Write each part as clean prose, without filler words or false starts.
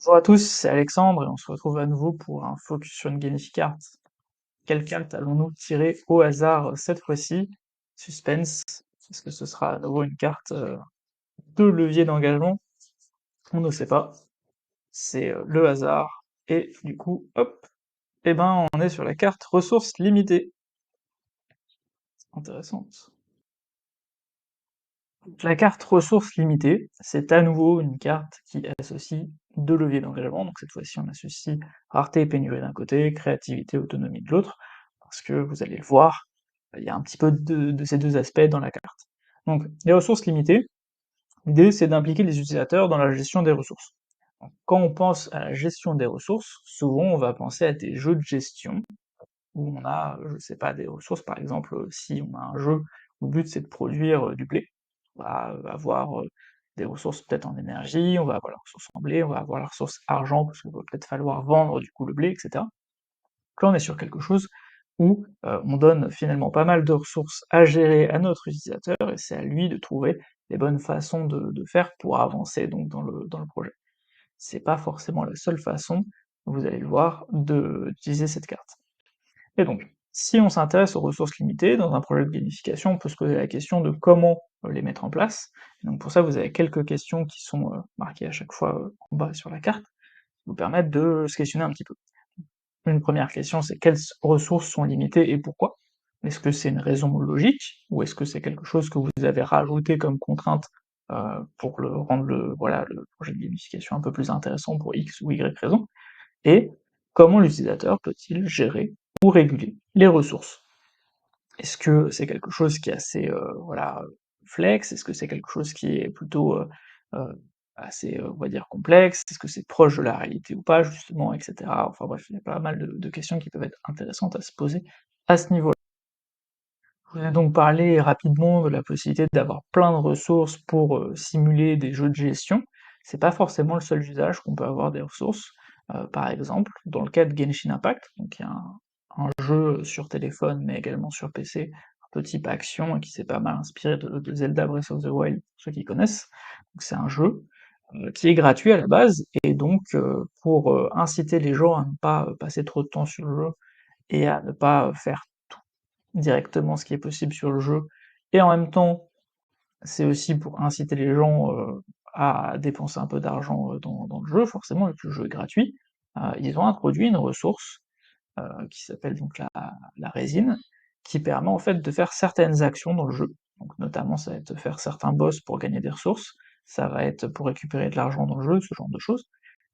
Bonjour à tous, c'est Alexandre et on se retrouve à nouveau pour un focus sur une gamificart. Quelle carte allons-nous tirer au hasard cette fois-ci? Suspense, est-ce que ce sera à nouveau une carte de levier d'engagement? On ne sait pas, c'est le hasard, et du coup, hop, eh ben on est sur la carte ressources limitées. Intéressante. Donc, la carte ressources limitées, c'est à nouveau une carte qui associe deux leviers d'engagement, donc cette fois-ci on associe rareté et pénurie d'un côté, créativité, autonomie de l'autre, parce que vous allez le voir, il y a un petit peu de ces deux aspects dans la carte. Donc les ressources limitées, l'idée c'est d'impliquer les utilisateurs dans la gestion des ressources. Donc, quand on pense à la gestion des ressources, souvent on va penser à des jeux de gestion, où on a, je sais pas, des ressources, par exemple, si on a un jeu où le but c'est de produire du blé, on va avoir des ressources peut-être en énergie, on va avoir la ressource en blé, on va avoir la ressource argent, parce qu'il va peut-être falloir vendre du coup le blé, etc. Donc là on est sur quelque chose où on donne finalement pas mal de ressources à gérer à notre utilisateur, et c'est à lui de trouver les bonnes façons de faire pour avancer donc dans le projet. C'est pas forcément la seule façon, vous allez le voir, d'utiliser cette carte. Et donc, si on s'intéresse aux ressources limitées, dans un projet de gamification, on peut se poser la question de comment les mettre en place. Et donc pour ça, vous avez quelques questions qui sont marquées à chaque fois en bas sur la carte, qui vous permettent de se questionner un petit peu. Une première question, c'est quelles ressources sont limitées et pourquoi? Est-ce que c'est une raison logique, ou est-ce que c'est quelque chose que vous avez rajouté comme contrainte pour rendre voilà, le projet de gamification un peu plus intéressant pour X ou Y raison? Et comment l'utilisateur peut-il gérer ou réguler les ressources? Est-ce que c'est quelque chose qui est assez, voilà, flex? Est-ce que c'est quelque chose qui est plutôt, assez, on va dire complexe? Est-ce que c'est proche de la réalité ou pas justement, et cetera? Enfin bref, il y a pas mal de questions qui peuvent être intéressantes à se poser à ce niveau-là. Je vous ai donc parlé rapidement de la possibilité d'avoir plein de ressources pour, simuler des jeux de gestion. C'est pas forcément le seul usage qu'on peut avoir des ressources. Par exemple, dans le cas de Genshin Impact, donc il y a un jeu sur téléphone, mais également sur PC, un peu type action, et qui s'est pas mal inspiré de Zelda Breath of the Wild, pour ceux qui connaissent. Donc c'est un jeu, qui est gratuit à la base, et donc pour, inciter les gens à ne pas, passer trop de temps sur le jeu, et à ne pas faire directement ce qui est possible sur le jeu, et en même temps, c'est aussi pour inciter les gens, à dépenser un peu d'argent, dans le jeu, forcément, vu que le jeu est gratuit, ils ont introduit une ressource, qui s'appelle donc la résine, qui permet en fait de faire certaines actions dans le jeu. Donc notamment, ça va être de faire certains boss pour gagner des ressources, ça va être pour récupérer de l'argent dans le jeu, ce genre de choses.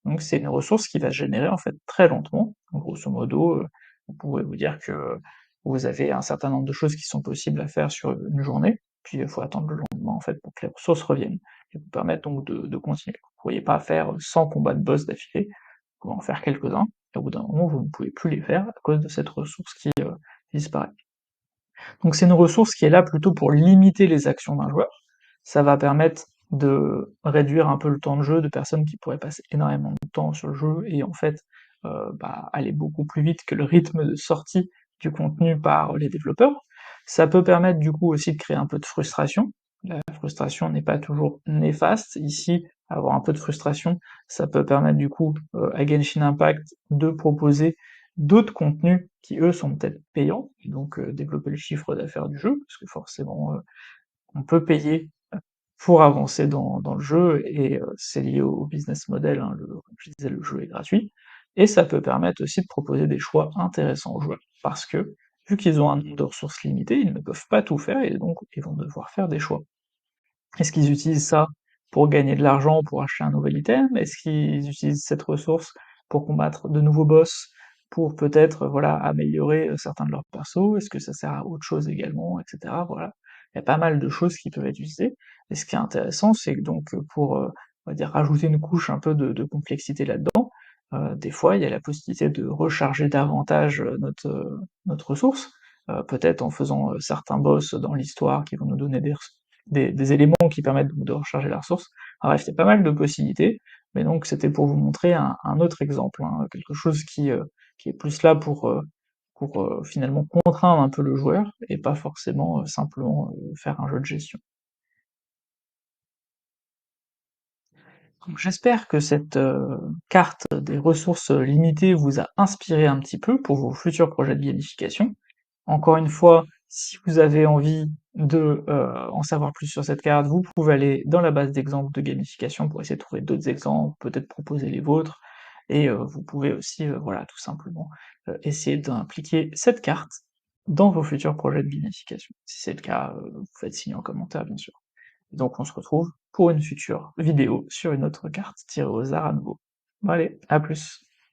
Donc c'est une ressource qui va se générer en fait très lentement. Grosso modo, vous pouvez vous dire que vous avez un certain nombre de choses qui sont possibles à faire sur une journée, puis il faut attendre le lendemain en fait pour que les ressources reviennent, et vous permettent donc de continuer. Vous pourriez pas faire 100 combats de boss d'affilée, vous pouvez en faire quelques-uns, et au bout d'un moment vous ne pouvez plus les faire à cause de cette ressource qui disparaît. Donc c'est une ressource qui est là plutôt pour limiter les actions d'un joueur, ça va permettre de réduire un peu le temps de jeu de personnes qui pourraient passer énormément de temps sur le jeu et en fait, aller beaucoup plus vite que le rythme de sortie du contenu par les développeurs. Ça peut permettre du coup aussi de créer un peu de frustration. La frustration n'est pas toujours néfaste, ici, avoir un peu de frustration, ça peut permettre du coup, à Genshin Impact de proposer d'autres contenus qui eux sont peut-être payants, et donc développer le chiffre d'affaires du jeu, parce que forcément, on peut payer pour avancer dans le jeu, et c'est lié au business model, hein, comme je disais, le jeu est gratuit, et ça peut permettre aussi de proposer des choix intéressants aux joueurs, parce que, vu qu'ils ont un nombre de ressources limitées, ils ne peuvent pas tout faire, et donc ils vont devoir faire des choix. Est-ce qu'ils utilisent ça pour gagner de l'argent, pour acheter un nouvel item? Est-ce qu'ils utilisent cette ressource pour combattre de nouveaux boss, pour peut-être, voilà, améliorer, certains de leurs persos? Est-ce que ça sert à autre chose également, et cetera? Voilà. Il y a pas mal de choses qui peuvent être utilisées, et ce qui est intéressant, c'est que donc, pour, on va dire rajouter une couche un peu de complexité là-dedans, des fois il y a la possibilité de recharger davantage, notre ressource, peut-être en faisant, certains boss dans l'histoire qui vont nous donner des éléments qui permettent donc de recharger la ressource. Enfin bref, il y a pas mal de possibilités, mais donc c'était pour vous montrer un autre exemple, hein, quelque chose qui est plus là pour finalement contraindre un peu le joueur, et pas forcément faire un jeu de gestion. Donc j'espère que cette carte des ressources limitées vous a inspiré un petit peu pour vos futurs projets de gamification. Encore une fois, si vous avez envie de en savoir plus sur cette carte, vous pouvez aller dans la base d'exemples de gamification pour essayer de trouver d'autres exemples, peut-être proposer les vôtres, et vous pouvez aussi, voilà, tout simplement, essayer d'impliquer cette carte dans vos futurs projets de gamification. Si c'est le cas, vous faites signe en commentaire, bien sûr. Donc on se retrouve pour une future vidéo sur une autre carte tirée au hasard à nouveau. Bon allez, à plus!